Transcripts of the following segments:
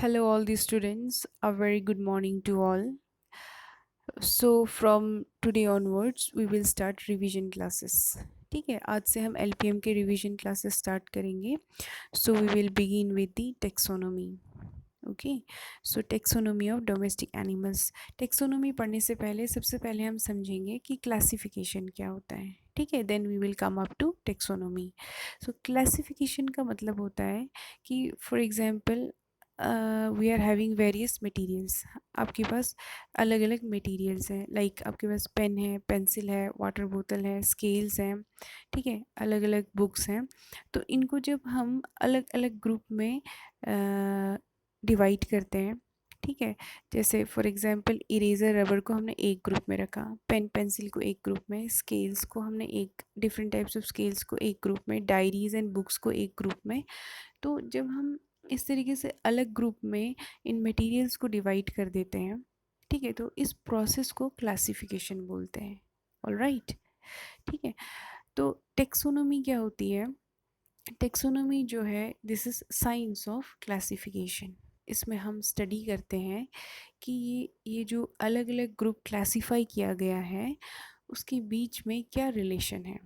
Hello, all the students. A very good morning to all. So, from today onwards, we will start revision classes. ठीक है, आज से हम LPM के revision classes start करेंगे. So, we will begin with the taxonomy. Okay, so taxonomy of domestic animals. Taxonomy पढ़ने से पहले सबसे पहले हम समझेंगे कि क्लासिफिकेशन क्या होता है. ठीक है, then we will come up to taxonomy. So classification का मतलब होता है कि for example we are having various materials. आपके पास अलग अलग मटेरियल्स हैं, लाइक आपके पास पेन है, पेंसिल है, वाटर बोतल है, स्केल्स हैं. ठीक है, अलग अलग बुक्स हैं. तो इनको जब हम अलग अलग ग्रुप में डिवाइड करते हैं, ठीक है, जैसे फॉर एग्जांपल इरेज़र रबर को हमने एक ग्रुप में रखा, पेन पेंसिल को एक ग्रुप में, स्केल्स को हमने एक डिफरेंट टाइप्स ऑफ स्केल्स को एक ग्रुप में, डायरीज़ एंड बुक्स को एक ग्रुप में. तो जब हम इस तरीके से अलग ग्रुप में इन मटेरियल्स को डिवाइड कर देते हैं, ठीक है, तो इस प्रोसेस को क्लासिफिकेशन बोलते हैं. ऑलराइट, ठीक है. तो टेक्सोनोमी क्या होती है? टेक्सोनोमी जो है, this is science of classification. इसमें हम स्टडी करते हैं कि ये जो अलग अलग ग्रुप क्लासिफाई किया गया है उसके बीच में क्या रिलेशन है.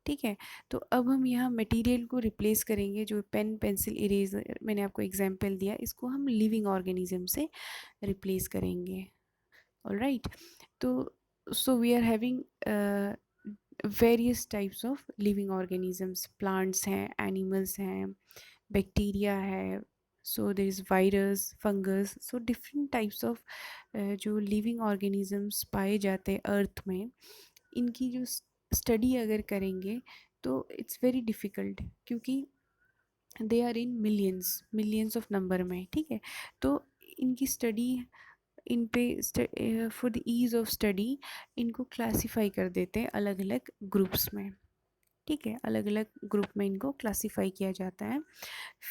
ठीक है, तो अब हम यहाँ मटेरियल को रिप्लेस करेंगे. जो पेन पेंसिल इरेजर मैंने आपको एग्जांपल दिया, इसको हम लिविंग ऑर्गेनिज्म से रिप्लेस करेंगे. ऑलराइट, तो so we are having various types of living organisms. Plants हैं, एनिमल्स हैं, बैक्टीरिया है, so there is virus, fungus. So different types of जो लिविंग ऑर्गेनिजम्स पाए जाते हैं अर्थ में, इनकी जो स्टडी अगर करेंगे तो इट्स वेरी डिफ़िकल्ट, क्योंकि they are in millions millions of number में. ठीक है, तो इनकी स्टडी, इन पे for the ease of study इनको क्लासीफाई कर देते हैं अलग अलग ग्रुप्स में. ठीक है, अलग अलग ग्रुप में इनको क्लासीफाई किया जाता है.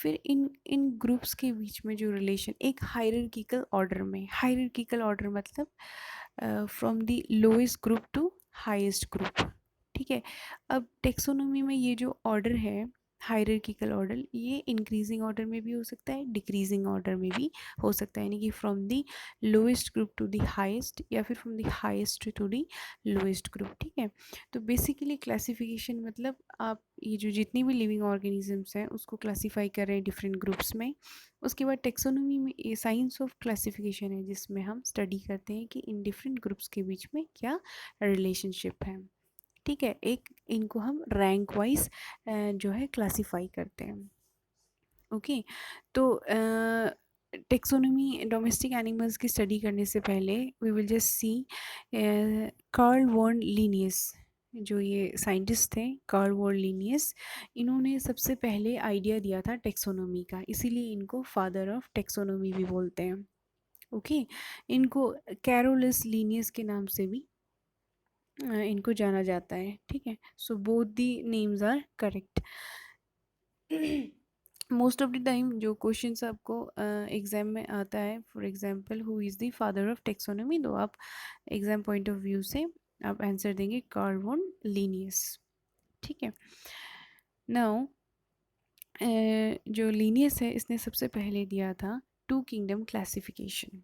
फिर इन इन ग्रुप्स के बीच में जो रिलेशन, एक हायरार्किकल ऑर्डर में, हायरार्किकल ऑर्डर मतलब from the lowest group to highest group. ठीक है, अब टेक्सोनोमी में ये जो ऑर्डर है, हायरार्किकल ऑर्डर, ये इंक्रीजिंग ऑर्डर में भी हो सकता है, डिक्रीजिंग ऑर्डर में भी हो सकता है. यानी कि from the lowest group to the highest, या फिर from the highest to the lowest group. ठीक है, तो बेसिकली क्लासिफिकेशन मतलब आप ये जो जितनी भी लिविंग ऑर्गेनिजम्स हैं उसको क्लासीफाई कर रहे हैं डिफरेंट ग्रुप्स में. उसके बाद टेक्सोनोमी में ये साइंस ऑफ क्लासिफिकेशन है, जिसमें हम स्टडी करते हैं कि इन डिफरेंट ग्रुप्स के बीच में क्या रिलेशनशिप है. ठीक है, एक इनको हम रैंक वाइज जो है क्लासीफाई करते हैं. ओके, तो टेक्सोनोमी डोमेस्टिक एनिमल्स की स्टडी करने से पहले we will just see Carl von Linnaeus. जो ये साइंटिस्ट थे, कार्ल वॉन लिनियस, इन्होंने सबसे पहले आइडिया दिया था टेक्सोनोमी का, इसीलिए इनको फादर ऑफ टेक्सोनोमी भी बोलते हैं. ओके, इनको कैरोलस लिनियस के नाम से भी इनको जाना जाता है. ठीक है, so both the names are correct. Most of the time जो क्वेश्चंस आपको एग्ज़ाम में आता है, for example who is the father of taxonomy, तो आप एग्ज़ाम पॉइंट ऑफ व्यू से आप आंसर देंगे कार्ल वॉन लिनियस. ठीक है, नाउ जो लिनियस है, इसने सबसे पहले दिया था two kingdom classification.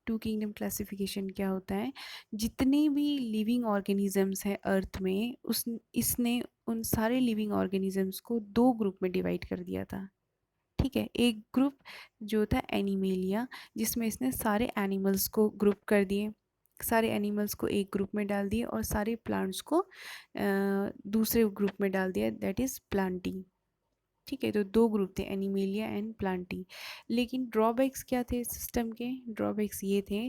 Two kingdom classification क्या होता है? जितने भी लिविंग ऑर्गेनिजम्स हैं अर्थ में, उस इसने उन सारे लिविंग ऑर्गेनिजम्स को दो ग्रुप में डिवाइड कर दिया था. ठीक है, एक ग्रुप जो था एनिमेलिया, जिसमें इसने सारे एनिमल्स को ग्रुप कर दिए, सारे एनिमल्स को एक ग्रुप में डाल दिए, और सारे प्लांट्स को दूसरे ग्रुप में डाल दिया, दैट इज़ प्लांटी. ठीक है, तो दो ग्रुप थे, एनिमेलिया एंड प्लांटी. लेकिन ड्रॉबैक्स क्या थे सिस्टम के? ड्रॉबैक्स ये थे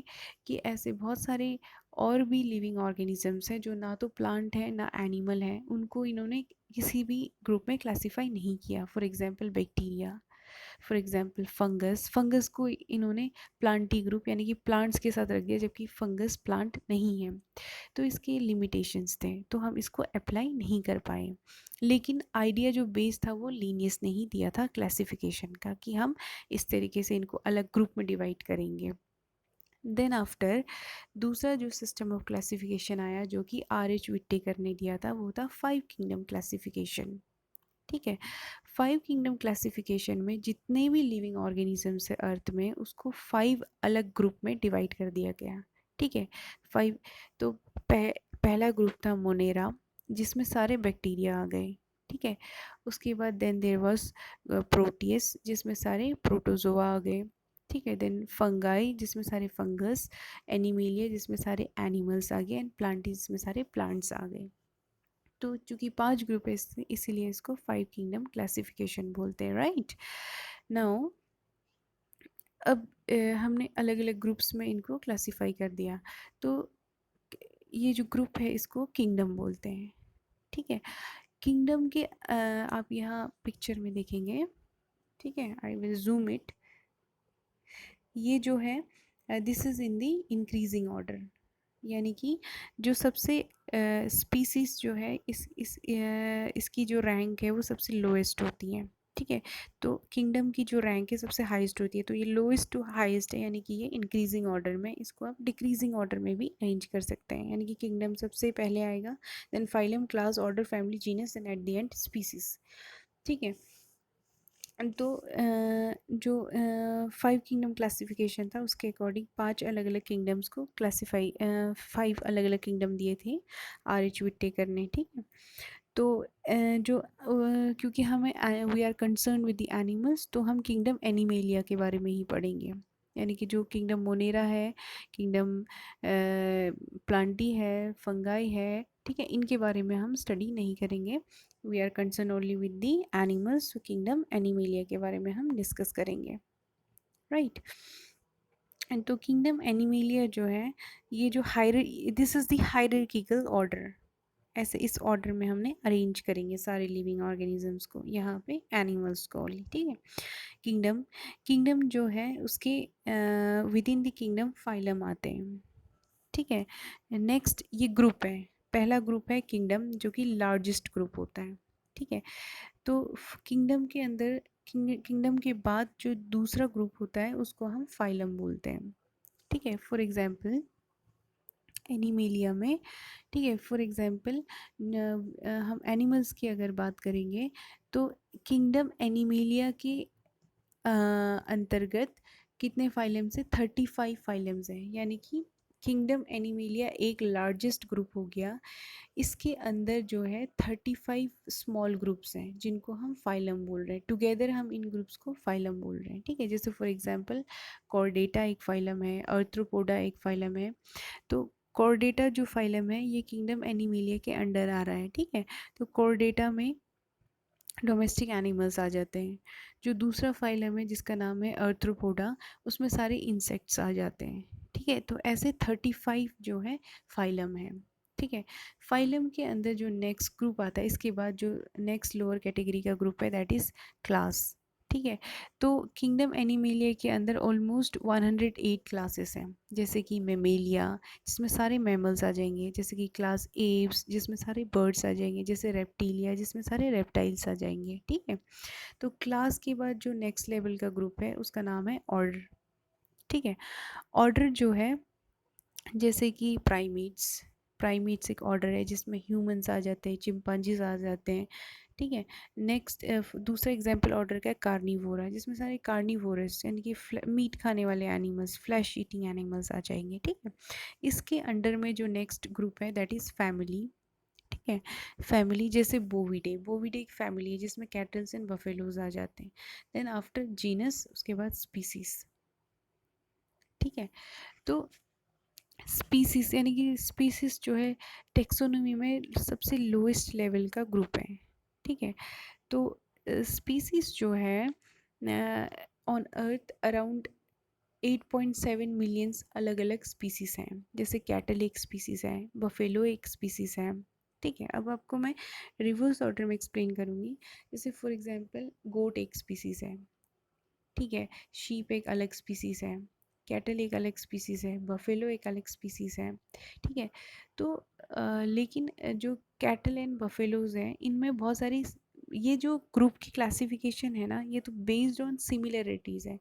कि ऐसे बहुत सारे और भी लिविंग ऑर्गेनिजम्स हैं जो ना तो प्लांट है ना एनिमल है, उनको इन्होंने किसी भी ग्रुप में क्लासीफाई नहीं किया. For example bacteria, for example fungus. Fungus को इन्होंने प्लांटी ग्रुप यानी कि प्लांट्स के साथ रख दिया, जबकि फंगस प्लांट नहीं है. तो इसके लिमिटेशंस थे, तो हम इसको अप्लाई नहीं कर पाए. लेकिन आइडिया जो बेस था वो लीनियस ने ही दिया था क्लासिफिकेशन का, कि हम इस तरीके से इनको अलग ग्रुप में डिवाइड करेंगे. देन आफ्टर दूसरा जो सिस्टम ऑफ क्लासिफिकेशन आया, जो कि आर एच विट्टेकर ने दिया था, वो था फाइव किंगडम क्लासिफिकेशन. ठीक है, फाइव किंगडम क्लासिफिकेशन में जितने भी लिविंग ऑर्गेनिजम्स है अर्थ में, उसको फाइव अलग ग्रुप में डिवाइड कर दिया गया। ठीक है, फाइव। तो पहला ग्रुप था मोनेरा, जिसमें सारे बैक्टीरिया आ गए। ठीक है, उसके बाद देन देयर वाज प्रोटियस, जिसमें सारे प्रोटोजोआ आ गए। ठीक है, देन फंगाई, जिसमें सारे फंगस, एनिमेलिया, जिसमें सारे एनिमल्स आ गए, एंड प्लांटी, जिसमें सारे प्लांट्स आ गए। तो चूंकि पांच ग्रुप है इसीलिए इसको फाइव किंगडम क्लासिफिकेशन बोलते हैं, राइट। नाउ अब हमने अलग अलग ग्रुप्स में इनको क्लासीफाई कर दिया। तो ये जो ग्रुप है इसको किंगडम बोलते हैं। ठीक है, किंगडम के आप यहाँ पिक्चर में देखेंगे। ठीक है, आई विल जूम इट। ये जो है this is in the increasing order, यानी कि जो सबसे स्पीसीज जो है इसकी जो रैंक है वो सबसे लोएस्ट होती है। ठीक है, तो किंगडम की जो रैंक है सबसे हाईएस्ट होती है, तो ये लोएस्ट टू हाईएस्ट है, यानी कि ये इंक्रीजिंग ऑर्डर में। इसको आप डिक्रीजिंग ऑर्डर में भी अरेंज कर सकते हैं, यानी कि किंगडम सबसे पहले आएगा, then phylum, class, order, family, genus, and at the end species. ठीक है, तो जो फाइव किंगडम क्लासिफिकेशन था उसके अकॉर्डिंग पांच अलग अलग किंगडम्स को क्लासीफाई, फाइव अलग अलग किंगडम दिए थे R.H. विट्टेकर ने। ठीक है, तो क्योंकि हमें we are concern with the animals, तो हम किंगडम एनिमेलिया के बारे में ही पढ़ेंगे, यानी कि जो किंगडम मोनेरा है, किंगडम प्लांटी है, फंगाई है। ठीक है, इनके बारे में हम स्टडी नहीं करेंगे। We are concern only with the animals, तो किंगडम एनिमेलिया के बारे में हम डिस्कस करेंगे, राइट। एंड तो किंगडम एनिमेलिया जो है, ये जो this is the hierarchical order, ऐसे इस ऑर्डर में हमने अरेंज करेंगे सारे लिविंग ऑर्गेनिजम्स को, यहाँ पे एनिमल्स को ओनली। ठीक है, किंगडम किंगडम जो है उसके with in the kingdom phylum आते हैं। ठीक है, नेक्स्ट ये ग्रुप है, पहला ग्रुप है किंगडम, जो कि लार्जेस्ट ग्रुप होता है। ठीक है, तो किंगडम के अंदर किंगडम के बाद जो दूसरा ग्रुप होता है उसको हम फाइलम बोलते हैं। ठीक है, फॉर एग्जांपल एनिमेलिया में, ठीक है, फॉर एग्जांपल हम एनिमल्स की अगर बात करेंगे तो किंगडम एनिमेलिया के अंतर्गत कितने फाइलम्स है, 35 फाइलम्स हैं, यानी कि किंगडम एनिमेलिया एक लार्जेस्ट ग्रुप हो गया। इसके अंदर जो है 35 स्मॉल ग्रुप्स हैं जिनको हम फाइलम बोल रहे हैं, टुगेदर हम इन ग्रुप्स को फाइलम बोल रहे हैं। ठीक है, जैसे फॉर एग्जांपल कॉर्डेटा एक फाइलम है, अर्थ्रोपोडा एक फाइलम है। तो कॉर्डेटा जो फाइलम है ये किंगडम एनिमेलिया के अंडर आ रहा है। ठीक है, तो कॉर्डेटा में डोमेस्टिक एनिमल्स आ जाते हैं। जो दूसरा फाइलम है जिसका नाम है अर्थ्रोपोडा, उसमें सारे इंसेक्ट्स आ जाते हैं। ठीक है, तो ऐसे 35 जो है फाइलम है। ठीक है, फाइलम के अंदर जो नेक्स्ट ग्रुप आता है, इसके बाद जो नेक्स्ट लोअर कैटेगरी का ग्रुप है दैट इज़ क्लास। ठीक है, तो किंगडम एनिमेलिया के अंदर ऑलमोस्ट 108 क्लासेस हैं, जैसे कि मेमेलिया, जिसमें सारे मैमल्स आ जाएंगे, जैसे कि क्लास एप्स, जिसमें सारे बर्ड्स आ जाएंगे, जैसे रेप्टिलिया, जिसमें सारे रेप्टाइल्स आ जाएंगे। ठीक है, तो क्लास के बाद जो नेक्स्ट लेवल का ग्रुप है उसका नाम है ऑर्डर। ठीक है, ऑर्डर जो है जैसे कि प्राइमेट्स, प्राइमेट्स एक ऑर्डर है जिसमें ह्यूमंस आ जाते हैं, चिंपांजीज आ जाते हैं। ठीक है, नेक्स्ट दूसरा एग्जांपल ऑर्डर का है कार्निवोरा, जिसमें सारे कार्निवोरस यानी कि मीट खाने वाले एनिमल्स, फ्लैश ईटिंग एनिमल्स आ जाएंगे। ठीक है, इसके अंडर में जो नेक्स्ट ग्रुप है दैट इज़ फैमिली। ठीक है, फैमिली जैसे बोविडे, बोविडे एक फैमिली है जिसमें कैटल्स एंड बफेलोज आ जाते हैं। देन आफ्टर जीनस, उसके बाद स्पीसीज। ठीक है, तो स्पीसीज यानी कि स्पीसीज जो है टेक्सोनोमी में सबसे लोएस्ट लेवल का ग्रुप है। ठीक है, तो स्पीसीज जो है ऑन अर्थ अराउंड 8.7 मिलियंस अलग अलग स्पीसीज हैं, जैसे कैटल एक स्पीसीज है, बफेलो एक स्पीसीज है। ठीक है, अब आपको मैं रिवर्स ऑर्डर में एक्सप्लेन करूँगी। जैसे फॉर एग्जांपल गोट एक स्पीसीज है। ठीक है, शीप एक अलग स्पीसीज है, कैटल एक अलग स्पीसीज है, बफेलो एक अलग स्पीसीज है। ठीक है, तो लेकिन जो कैटल एंड बफेलोज हैं इनमें बहुत सारी, ये जो ग्रुप की क्लासिफिकेशन है ना, ये तो बेस्ड ऑन सिमिलरिटीज़ है।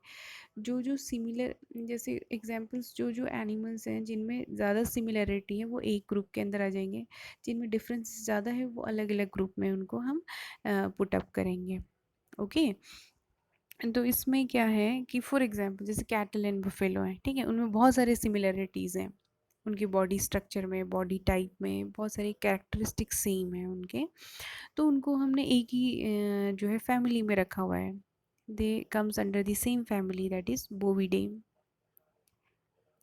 जो जो सिमिलर, जैसे एग्जांपल्स, जो जो एनिमल्स हैं जिनमें ज़्यादा सिमिलरिटी है वो एक ग्रुप के अंदर आ जाएंगे, जिनमें डिफरेंस ज़्यादा है वो अलग अलग ग्रुप में उनको हम पुट अप करेंगे। ओके। तो इसमें क्या है कि फॉर एग्जांपल जैसे कैटल एंड बफेलो है, ठीक है, उनमें बहुत सारे सिमिलरिटीज़ हैं, उनके बॉडी स्ट्रक्चर में, बॉडी टाइप में बहुत सारे कैरेक्टरिस्टिक्स सेम हैं उनके। तो उनको हमने एक ही जो है फैमिली में रखा हुआ है, दे comes under the same family that is Bovidae.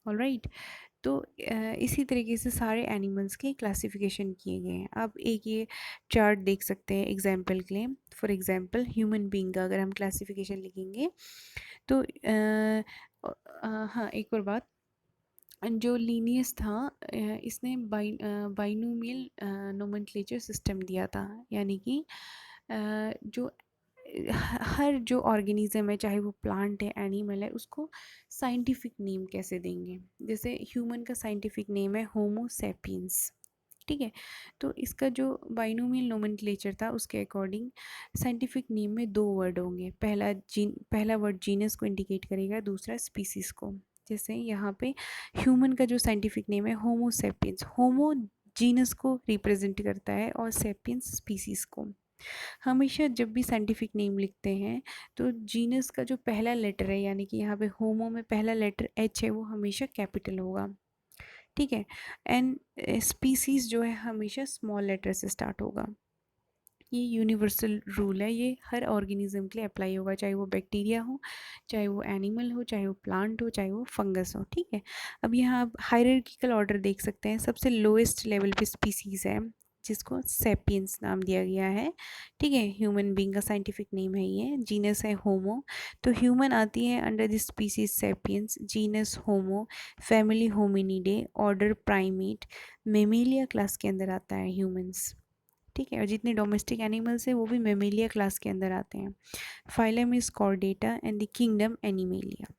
Alright. तो इसी तरीके से सारे एनिमल्स के क्लासिफिकेशन किए गए हैं। अब एक ये चार्ट देख सकते हैं एग्जाम्पल के लिए। फॉर एग्जाम्पल ह्यूमन बींग का अगर हम क्लासिफिकेशन लिखेंगे तो हाँ, एक और बात, जो लीनियस था इसने बाइनोमियल नोमेनक्लेचर सिस्टम दिया था, यानी कि जो हर जो ऑर्गेनिज्म है, चाहे वो प्लांट है, एनिमल है, उसको साइंटिफिक नेम कैसे देंगे। जैसे ह्यूमन का साइंटिफिक नेम है होमो सेपियंस, ठीक है। तो इसका जो बाइनोमियल नोमेनक्लेचर था उसके अकॉर्डिंग साइंटिफिक नेम में दो वर्ड होंगे, पहला वर्ड जीनस को इंडिकेट करेगा, दूसरा स्पीसीज को। जैसे यहाँ पे ह्यूमन का जो साइंटिफिक नेम है होमो सेपियंस, होमो जीनस को रिप्रेजेंट करता है और सेपियंस स्पीसीज को। हमेशा जब भी साइंटिफिक नेम लिखते हैं तो जीनस का जो पहला लेटर है, यानी कि यहाँ पे होमो में पहला लेटर एच है, वो हमेशा कैपिटल होगा, ठीक है। एंड स्पीसीज जो है हमेशा स्मॉल लेटर से स्टार्ट होगा। ये यूनिवर्सल रूल है, ये हर ऑर्गेनिज्म के लिए अप्लाई होगा, चाहे वो बैक्टीरिया हो, चाहे वो एनिमल हो, चाहे वो प्लांट हो, चाहे वो फंगस हो, ठीक है। अब यहाँ आप हायरार्किकल ऑर्डर देख सकते हैं, सबसे लोएस्ट लेवल पे स्पीसीज़ है जिसको सेपियंस नाम दिया गया है, ठीक है। ह्यूमन बींग का साइंटिफिक नेम है ये, जीनस है होमो, तो ह्यूमन आती है under the species sapiens, genus homo, family Hominidae, order primate, Mammalia class के अंदर आता है ह्यूमंस, ठीक है। और जितने डोमेस्टिक एनिमल्स हैं वो भी मेमेलिया क्लास के अंदर आते हैं। Phylum is Chordata and the kingdom animalia,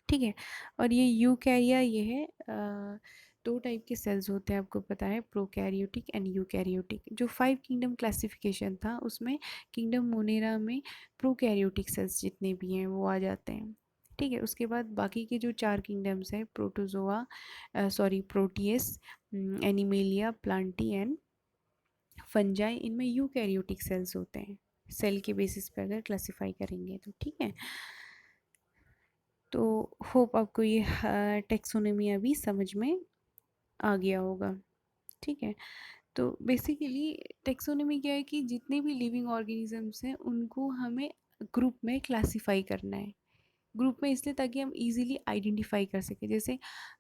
ठीक है। और ये यूकैरिया, ये है दो टाइप के सेल्स होते हैं, आपको पता है, प्रोकैरियोटिक एंड यूकैरियोटिक। जो 5 किंगडम क्लासिफिकेशन था उसमें किंगडम मोनेरा में प्रोकैरियोटिक सेल्स जितने भी हैं वो आ जाते हैं, ठीक है। उसके बाद बाकी के जो 4 किंगडम्स हैं, protozoa, sorry Proteus, animalia, Plantae and fungi, इनमें यूकैरियोटिक सेल्स होते हैं, सेल के बेसिस पर अगर क्लासिफाई करेंगे तो, ठीक है। तो होप आपको ये टेक्सोनोमी अभी समझ में आ गया होगा, ठीक है। तो बेसिकली टेक्सोनोमी क्या है कि जितने भी लिविंग ऑर्गेनिजम्स हैं उनको हमें ग्रुप में क्लासिफाई करना है, ग्रुप में इसलिए ताकि हम इजीली आइडेंटिफाई कर सकें। जैसे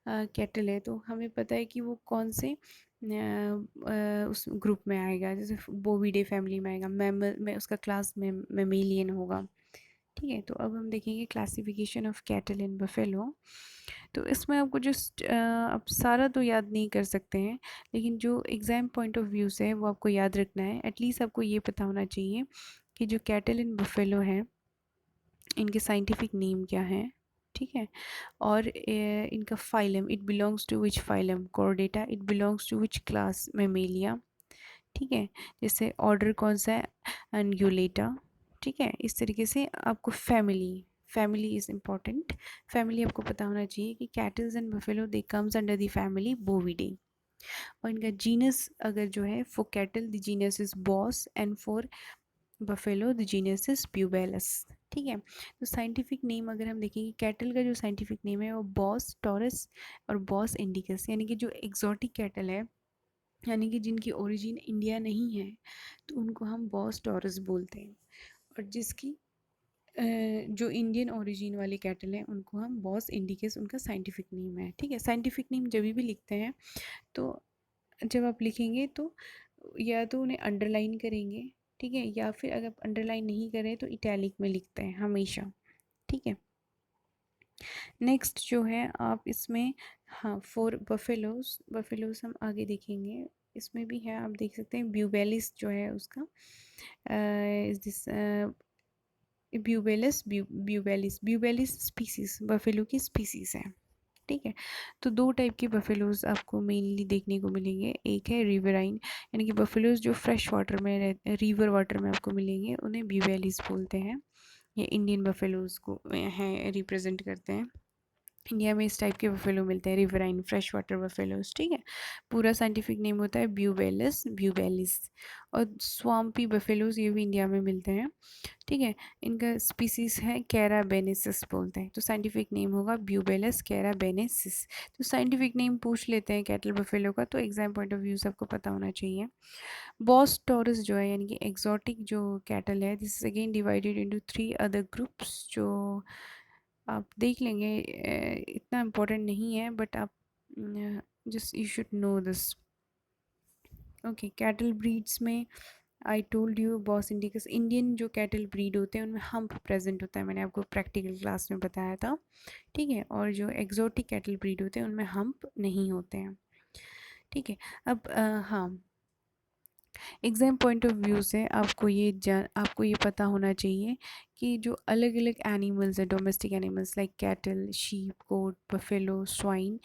कैटल है तो हमें पता है कि वो कौन से उस ग्रुप में आएगा, जैसे बोविडे फैमिली में आएगा, मैमल में उसका क्लास में मेमेलियन होगा, ठीक है। तो अब हम देखेंगे classification of cattle and buffalo. तो इसमें आपको जस्ट आप सारा तो याद नहीं कर सकते हैं, लेकिन जो एग्ज़ाम पॉइंट ऑफ व्यू से है वो आपको याद रखना है। एटलीस्ट आपको ये पता होना चाहिए कि जो कैटल एंड बफेलो हैं इनके साइंटिफिक नेम क्या हैं, ठीक है। और इनका phylum, it belongs to which phylum, Chordata, it belongs to which class, Mammalia, ठीक है। जैसे ऑर्डर कौन सा है, एंगुलेटा, ठीक है। इस तरीके से आपको family, family is important, family आपको पता होना चाहिए कि cattles and buffalo they comes under the family bovidae. और इनका जीनस अगर जो है, for cattle the genus is Bos and for buffalo the genus is Bubalus, ठीक है। तो साइंटिफिक नेम अगर हम देखेंगे, कैटल का जो साइंटिफिक नेम है वो बॉस टॉरस और बॉस इंडिकस, यानी कि जो एग्जॉटिक कैटल है, यानी कि जिनकी ओरिजिन इंडिया नहीं है, तो उनको हम बॉस टॉरस बोलते हैं। और जिसकी जो इंडियन ओरिजिन वाली कैटल हैं उनको हम बॉस इंडिकस, उनका साइंटिफिक नेम है, ठीक है। साइंटिफिक नेम जब भी लिखते हैं तो जब आप लिखेंगे तो या तो उन्हें अंडरलाइन करेंगे, ठीक है, या फिर अगर आप अंडरलाइन नहीं करें तो इटैलिक में लिखते हैं हमेशा, ठीक है। नेक्स्ट जो है आप इसमें, हाँ, फॉर बफेलोज, बफेलोज हम आगे देखेंगे, इसमें भी है, आप देख सकते हैं ब्यूबेलिस जो है उसका इज दिस ब्यूबेलिस स्पीसीज बफेलो की स्पीसीज है, ठीक है। तो दो टाइप के बफेलोज आपको मेनली देखने को मिलेंगे, एक है रिवराइन, यानी कि बफेलोज जो फ्रेश वाटर में रहते, रिवर वाटर में आपको मिलेंगे, उन्हें ब्यूबेलिस बोलते हैं। ये इंडियन बफेलोज को हैं रिप्रेजेंट करते हैं। इंडिया में इस टाइप के बफेलो मिलते हैं, रिवराइन फ्रेश वाटर बफेलोज, ठीक है। पूरा साइंटिफिक नेम होता है ब्यूबेलिस। और स्वाम्पी बफेलोज ये भी इंडिया में मिलते हैं, ठीक है। इनका स्पीसीज है कैराबेनेसिस बोलते हैं, तो साइंटिफिक नेम होगा ब्यूबेलस कैराबेनेसिस। तो साइंटिफिक नेम पूछ लेते हैं कैटल बफेलो का, तो एग्जाम पॉइंट ऑफ व्यू से आपको पता होना चाहिए। बॉस टॉरस जो है यानी कि एग्जॉटिक जो कैटल है, this is again divided into 3 other groups, जो आप देख लेंगे, इतना इम्पोर्टेंट नहीं है बट आप just you should know this. Okay, cattle breeds में I told you Bos indicus, Indian जो कैटल ब्रीड होते हैं उनमें हम्प प्रेजेंट होता है, मैंने आपको प्रैक्टिकल क्लास में बताया था, ठीक है। और जो एग्जॉटिक कैटल ब्रीड होते हैं उनमें हम्प नहीं होते हैं, ठीक है। अब हाँ, एग्ज़ाम पॉइंट ऑफ व्यू से आपको ये पता होना चाहिए कि जो अलग अलग एनिमल्स हैं, domestic animals like cattle, sheep, goat, buffalo, swine,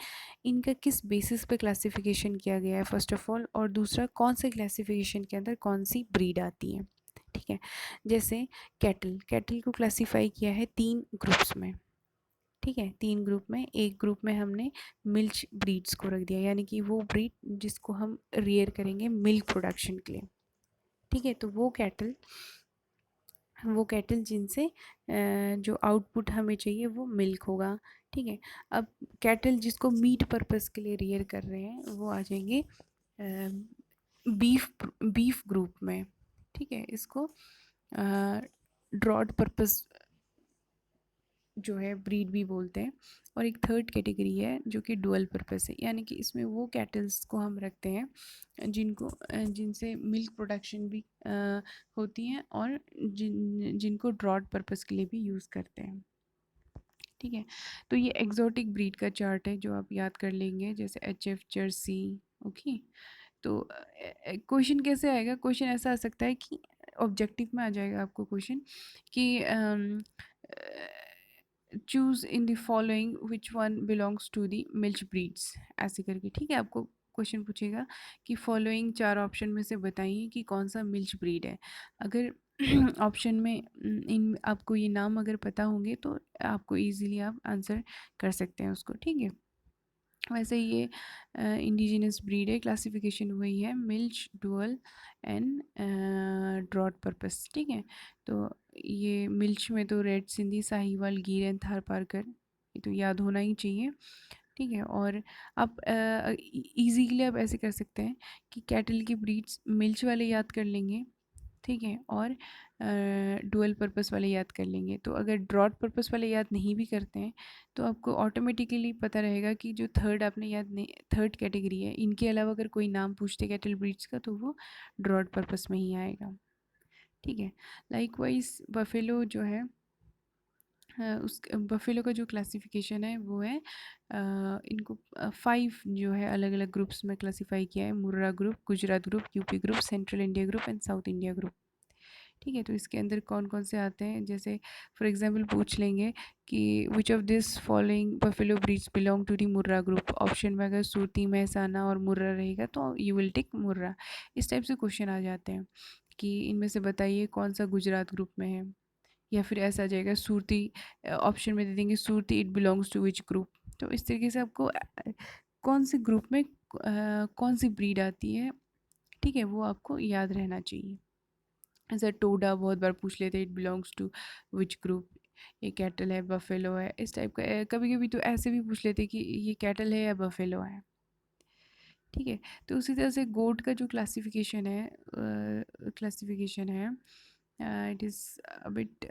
इनका किस बेसिस पे क्लासिफिकेशन किया गया है फर्स्ट ऑफ ऑल, और दूसरा कौन से क्लासिफिकेशन के अंदर कौन सी ब्रीड आती है, ठीक है। जैसे कैटल कैटल को क्लासीफाई किया है 3 ग्रुप्स में, ठीक है। 3 ग्रुप में, एक ग्रुप में हमने मिल्च ब्रीड्स को रख दिया, यानी कि वो ब्रीड जिसको हम रियर करेंगे मिल्क प्रोडक्शन के लिए, ठीक है। तो वो कैटल जिनसे जो आउटपुट हमें चाहिए वो मिल्क होगा, ठीक है। अब कैटल जिसको मीट पर्पस के लिए रियर कर रहे हैं वो आ जाएंगे बीफ बीफ ग्रुप में, ठीक है। इसको ड्रॉड पर्पस जो है ब्रीड भी बोलते हैं। और एक थर्ड कैटेगरी है जो कि डुअल पर्पस है, यानी कि इसमें वो कैटल्स को हम रखते हैं जिनसे मिल्क प्रोडक्शन भी होती हैं, और जिनको ड्रॉड पर्पस के लिए भी यूज़ करते हैं, ठीक है। तो ये एग्जॉटिक ब्रीड का चार्ट है जो आप याद कर लेंगे, जैसे HF जर्सी। ओके, तो क्वेश्चन कैसे आएगा, क्वेश्चन ऐसा आ सकता है कि ऑब्जेक्टिव में आ जाएगा आपको क्वेश्चन कि choose in the following which one belongs to the milch breeds, ऐसे करके, ठीक है। आपको क्वेश्चन पूछेगा कि फॉलोइंग 4 ऑप्शन में से बताइए कि कौन सा मिल्च ब्रीड है। अगर ऑप्शन में इन आपको ये नाम अगर पता होंगे तो आपको इजीली आप आंसर कर सकते हैं उसको, ठीक है। वैसे ये इंडिजिनस ब्रीड है, क्लासिफिकेशन हुई है milch, dual and draught purpose, ठीक है। तो ये मिल्च में तो रेड सिंधी, साहिवाल, गिर एंड थारपारकर, ये तो याद होना ही चाहिए, ठीक है। और आप इजी के लिए आप ऐसे कर सकते हैं कि कैटल की ब्रीड्स मिल्च वाले याद कर लेंगे, ठीक है, और डुअल पर्पस वाले याद कर लेंगे। तो अगर ड्रॉट पर्पस वाले याद नहीं भी करते हैं तो आपको ऑटोमेटिकली पता रहेगा कि जो थर्ड आपने याद नहीं, थर्ड कैटेगरी है, इनके अलावा अगर कोई नाम पूछते कैटल ब्रीड्स का तो वो ड्रॉट पर्पस में ही आएगा, ठीक है। लाइकवाइज बफेलो जो है, उस बफेलो का जो क्लासिफिकेशन है वो है इनको 5 जो है अलग अलग ग्रुप्स में क्लासीफाई किया है, Murrah group, Gujarat group, UP group, central India group and south India group, ठीक है। तो इसके अंदर कौन कौन से आते हैं, जैसे फॉर एग्जांपल पूछ लेंगे कि which of this following buffalo breeds belong to the Murrah group, option में अगर सूरती, महसाना और मुर्रा रहेगा तो यू विल टिक मुर्रा, इस टाइप से क्वेश्चन आ जाते हैं कि इनमें से बताइए कौन सा गुजरात ग्रुप में है, या फिर ऐसा आ जाएगा सूरती, ऑप्शन में दे देंगे Surti it belongs to which group. तो इस तरीके से आपको कौन से ग्रुप में कौन सी ब्रीड आती है, ठीक है, वो आपको याद रहना चाहिए। ऐसा टोडा बहुत बार पूछ लेते हैं, it belongs to which group, ये कैटल है, बफेलो है, इस टाइप का। कभी कभी तो ऐसे भी पूछ लेते हैं कि ये कैटल है या बफेलो है, ठीक है। तो उसी तरह से गोट का जो क्लासिफिकेशन है it is bit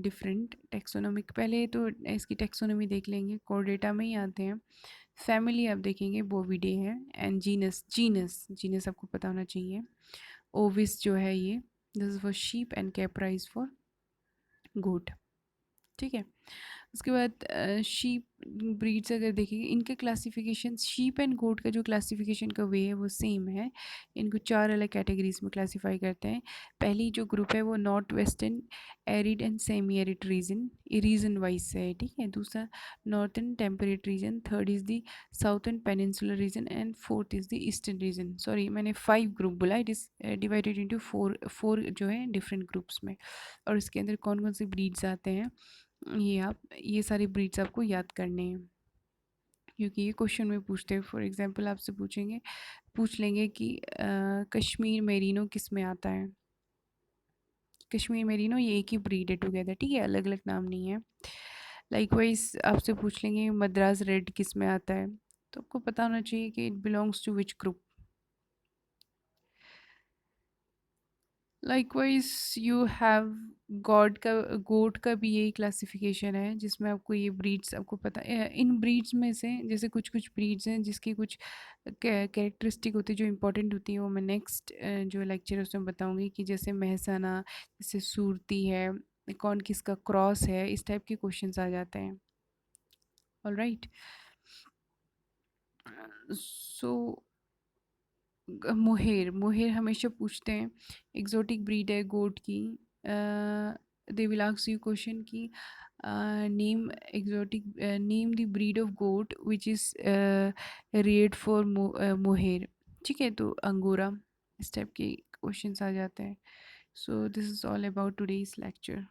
different taxonomic. पहले तो इसकी टेक्सोनोमी देख लेंगे, कोर्डेटा में ही आते हैं। फैमिली आप देखेंगे बोविडे है, एंड जीनस जीनस जीनस आपको पता होना चाहिए, ओविस जो है ये, this is for sheep and capris for goat, ठीक है। उसके बाद शीप ब्रीड्स अगर देखेंगे, इनके क्लासिफिकेशन शीप एंड गोट का जो क्लासिफिकेशन का वे है वो सेम है। इनको 4 अलग कैटेगरीज में क्लासिफाई करते हैं। पहली जो ग्रुप है वो north western arid and semi arid region, region wise से है, ठीक है। दूसरा northern temperate region, third is the southern peninsular reason and fourth is the eastern region. Sorry, मैंने 5 ग्रुप बोला, it is divided into four जो है different groups में। और इसके अंदर कौन कौन से ब्रीड्स आते हैं, ये सारे ब्रीड्स आपको याद करने हैं। क्योंकि ये क्वेश्चन में पूछते हैं। फॉर एग्जांपल आपसे पूछ लेंगे कि कश्मीर मेरिनो किस में आता है। कश्मीर मेरिनो ये एक ही ब्रीड है टुगेदर, ठीक है, अलग अलग नाम नहीं है। लाइकवाइज आपसे पूछ लेंगे मद्रास रेड किस में आता है, तो आपको पता होना चाहिए कि it belongs to which group. Likewise you have goat का भी यही क्लासिफिकेशन है, जिसमें आपको ये ब्रीड्स आपको पता इन ब्रीड्स में से जैसे कुछ कुछ ब्रीड्स हैं जिसकी कुछ कैरेक्टरिस्टिक होती है जो इंपॉर्टेंट होती है, वो मैं नेक्स्ट जो लेक्चर है उसमें बताऊंगी। कि जैसे महसाना, जैसे सूरती है, कौन किसका क्रॉस है, इस टाइप के क्वेश्चंस आ जाते हैं। ऑलराइट। सो मोहेर मोहेर हमेशा पूछते हैं, एग्जोटिक ब्रीड है गोट की। They will ask you question की name exotic name the breed of goat which is reared for mohair. ठीक है, तो अंगोरा, इस टाइप के क्वेश्चंस आ जाते हैं। So this is all about today's lecture.